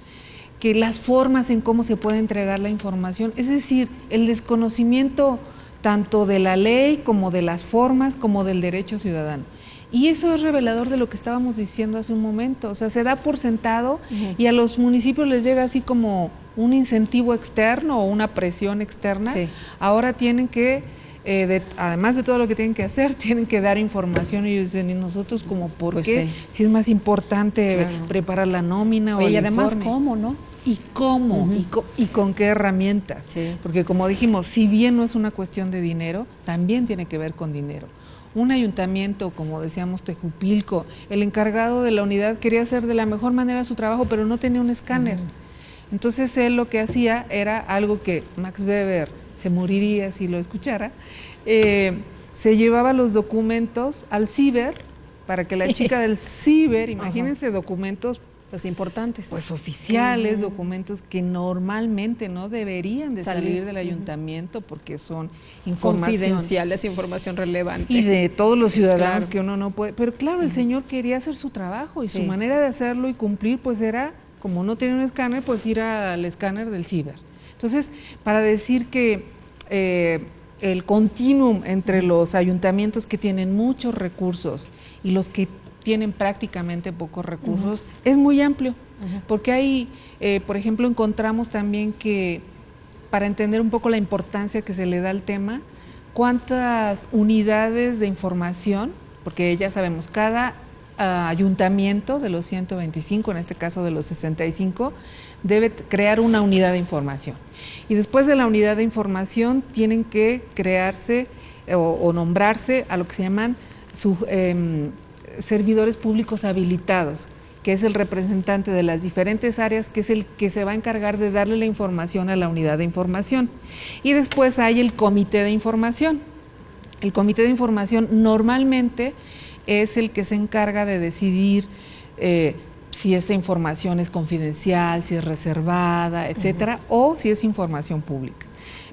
que las formas en cómo se puede entregar la información, es decir, el desconocimiento tanto de la ley como de las formas como del derecho ciudadano. Y eso es revelador de lo que estábamos diciendo hace un momento, o sea, se da por sentado y a los municipios les llega así como un incentivo externo o una presión externa. Sí. Ahora tienen que, además de todo lo que tienen que hacer, tienen que dar información y dicen, ¿y nosotros como por pues qué? Sí. Si es más importante preparar la nómina o el además informe. ¿Cómo, no? ¿Y cómo? ¿Y con qué herramientas? Sí. Porque como dijimos, si bien no es una cuestión de dinero, también tiene que ver con dinero. Un ayuntamiento, como decíamos, Tejupilco, el encargado de la unidad quería hacer de la mejor manera su trabajo, pero no tenía un escáner. Entonces él lo que hacía era algo que Max Weber se moriría si lo escuchara, se llevaba los documentos al ciber para que la chica del ciber, imagínense documentos pues importantes, pues oficiales, documentos que normalmente no deberían de salir del ayuntamiento porque son confidenciales, información relevante. Y de todos los ciudadanos que uno no puede. Pero claro, el señor quería hacer su trabajo y su manera de hacerlo y cumplir pues era, como no tenía un escáner, pues ir al escáner del ciber. Entonces, para decir que el continuum entre los ayuntamientos que tienen muchos recursos y los que tienen prácticamente pocos recursos, es muy amplio, porque hay, por ejemplo, encontramos también que, para entender un poco la importancia que se le da al tema, cuántas unidades de información, porque ya sabemos, cada ayuntamiento de los 125, en este caso de los 65, debe crear una unidad de información. Y después de la unidad de información tienen que crearse o nombrarse a lo que se llaman servidores públicos habilitados, que es el representante de las diferentes áreas, que es el que se va a encargar de darle la información a la unidad de información. Y después hay el comité de información. El comité de información normalmente es el que se encarga de decidir si esta información es confidencial, si es reservada, etcétera, o si es información pública.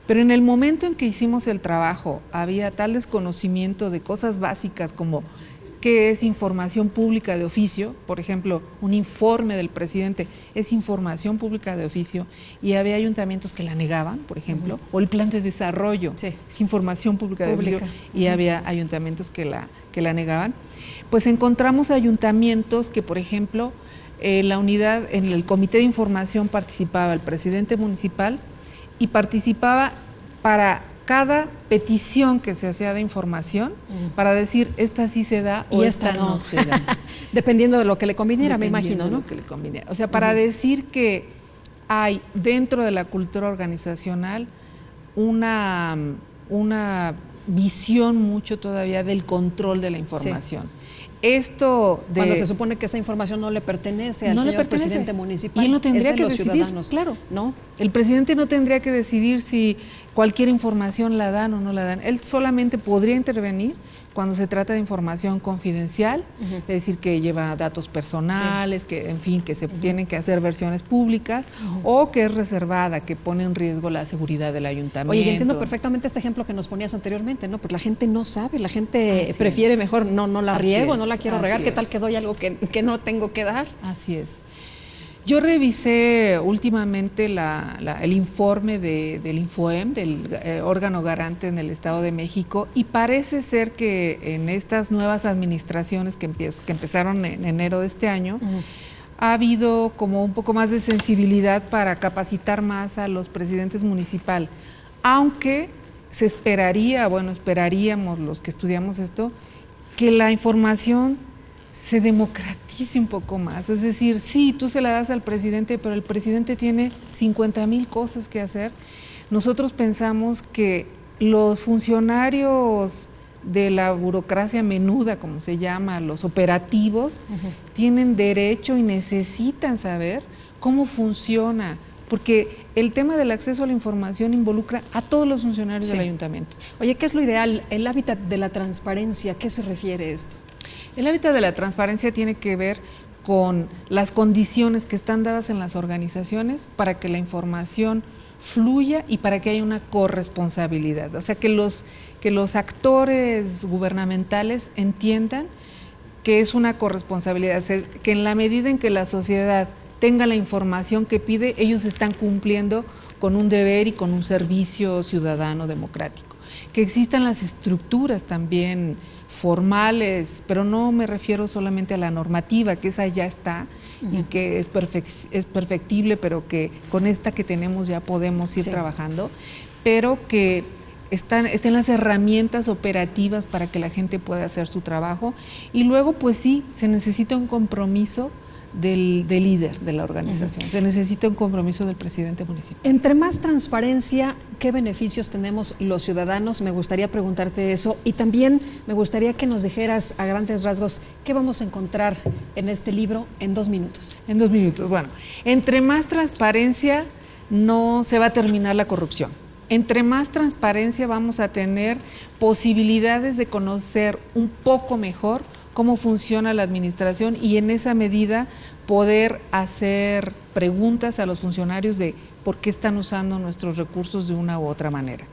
Pero en el momento en que hicimos el trabajo, había tal desconocimiento de cosas básicas como qué es información pública de oficio, por ejemplo, un informe del presidente es información pública de oficio, y había ayuntamientos que la negaban, por ejemplo, o el plan de desarrollo es información pública de oficio, y había ayuntamientos que la negaban. Pues encontramos ayuntamientos que, por ejemplo, la unidad, en el comité de información participaba el presidente municipal y participaba para cada petición que se hacía de información para decir esta sí se da o esta no se da. Dependiendo de lo que le conviniera, me imagino, ¿no? Lo que le conviniera. O sea, para decir que hay dentro de la cultura organizacional una visión mucho todavía del control de la información. Esto de cuando se supone que esa información no le pertenece al señor presidente municipal, y él no tendría es de que los decidir, ciudadanos, claro. ¿no? El presidente no tendría que decidir si cualquier información la dan o no la dan. Él solamente podría intervenir cuando se trata de información confidencial, es decir, que lleva datos personales, que en fin, que se tienen que hacer versiones públicas, o que es reservada, que pone en riesgo la seguridad del ayuntamiento. Oye, entiendo perfectamente este ejemplo que nos ponías anteriormente, ¿no? Pues la gente no sabe, la gente prefiere mejor no la riego, no la quiero regar, ¿qué tal que doy algo que no tengo que dar? Así es. Yo revisé últimamente el informe del INFOEM, del órgano garante en el Estado de México, y parece ser que en estas nuevas administraciones que empezaron en enero de este año, ha habido como un poco más de sensibilidad para capacitar más a los presidentes municipales, aunque esperaríamos los que estudiamos esto, que la información se democratice un poco más. Es decir, sí, tú se la das al presidente, pero el presidente tiene 50,000 cosas que hacer. Nosotros pensamos que los funcionarios de la burocracia menuda, como se llama, los operativos, tienen derecho y necesitan saber cómo funciona, porque el tema del acceso a la información involucra a todos los funcionarios del ayuntamiento. Oye, ¿qué es lo ideal? El hábitat de la transparencia, ¿a qué se refiere esto? El hábitat de la transparencia tiene que ver con las condiciones que están dadas en las organizaciones para que la información fluya y para que haya una corresponsabilidad. O sea, que los actores gubernamentales entiendan que es una corresponsabilidad, o sea, que en la medida en que la sociedad tenga la información que pide, ellos están cumpliendo con un deber y con un servicio ciudadano democrático. Que existan las estructuras también formales, pero no me refiero solamente a la normativa, que esa ya está y que es perfectible, pero que con esta que tenemos ya podemos ir trabajando, pero que estén las herramientas operativas para que la gente pueda hacer su trabajo. Y luego, pues sí, se necesita un compromiso del líder de la organización, se necesita un compromiso del presidente municipal. Entre más transparencia, ¿qué beneficios tenemos los ciudadanos? Me gustaría preguntarte eso, y también me gustaría que nos dijeras a grandes rasgos qué vamos a encontrar en este libro en 2 minutos. En 2 minutos, bueno, entre más transparencia no se va a terminar la corrupción. Entre más transparencia vamos a tener posibilidades de conocer un poco mejor cómo funciona la administración y en esa medida poder hacer preguntas a los funcionarios de por qué están usando nuestros recursos de una u otra manera.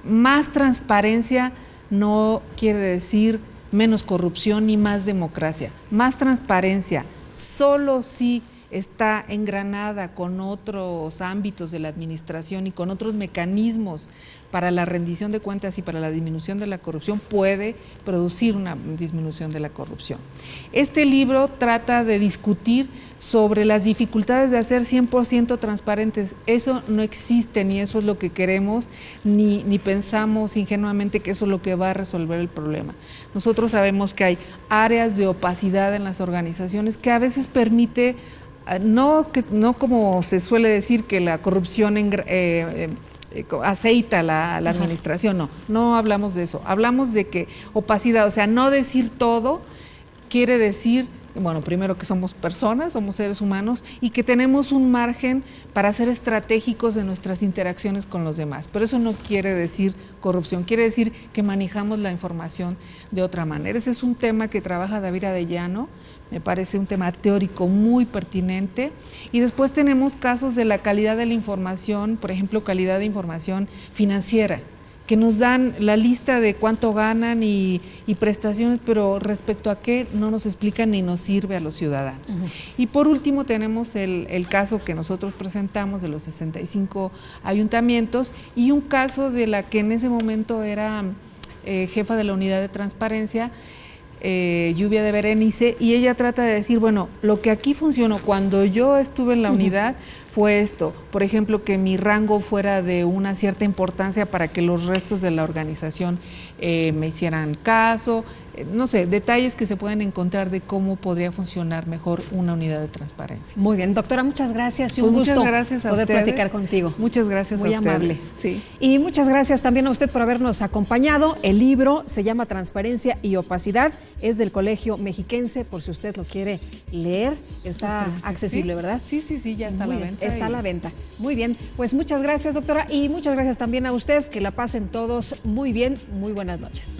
Más transparencia no quiere decir menos corrupción ni más democracia. Más transparencia solo si está engranada con otros ámbitos de la administración y con otros mecanismos para la rendición de cuentas y para la disminución de la corrupción, puede producir una disminución de la corrupción. Este libro trata de discutir sobre las dificultades de hacer 100% transparentes. Eso no existe, ni eso es lo que queremos, ni pensamos ingenuamente que eso es lo que va a resolver el problema. Nosotros sabemos que hay áreas de opacidad en las organizaciones que a veces permite, no como se suele decir que la corrupción aceita la administración, no hablamos de eso, hablamos de que opacidad, o sea, no decir todo quiere decir, bueno, primero que somos personas, somos seres humanos y que tenemos un margen para ser estratégicos de nuestras interacciones con los demás, pero eso no quiere decir corrupción, quiere decir que manejamos la información de otra manera. Ese es un tema que trabaja David Arellano, me parece un tema teórico muy pertinente. Y después tenemos casos de la calidad de la información, por ejemplo, calidad de información financiera, que nos dan la lista de cuánto ganan y prestaciones, pero respecto a qué no nos explican ni nos sirve a los ciudadanos. Y por último tenemos el caso que nosotros presentamos de los 65 ayuntamientos y un caso de la que en ese momento era jefa de la unidad de transparencia, Lluvia de Berenice, y ella trata de decir, bueno, lo que aquí funcionó cuando yo estuve en la unidad fue esto, por ejemplo, que mi rango fuera de una cierta importancia para que los restos de la organización me hicieran caso, no sé, detalles que se pueden encontrar de cómo podría funcionar mejor una unidad de transparencia. Muy bien, doctora, muchas gracias y Pues un gusto muchas gracias a poder ustedes. platicar contigo. Muchas gracias Muy a ustedes. amable. Sí. Y muchas gracias también a usted por habernos acompañado. El libro se llama Transparencia y Opacidad, es del Colegio Mexiquense, por si usted lo quiere leer. Está accesible, Sí. ¿verdad? Sí, ya está a la Muy bien, venta. está a la venta. Muy bien, pues muchas gracias, doctora, y muchas gracias también a usted. Que la pasen todos muy bien. Muy buenas noches.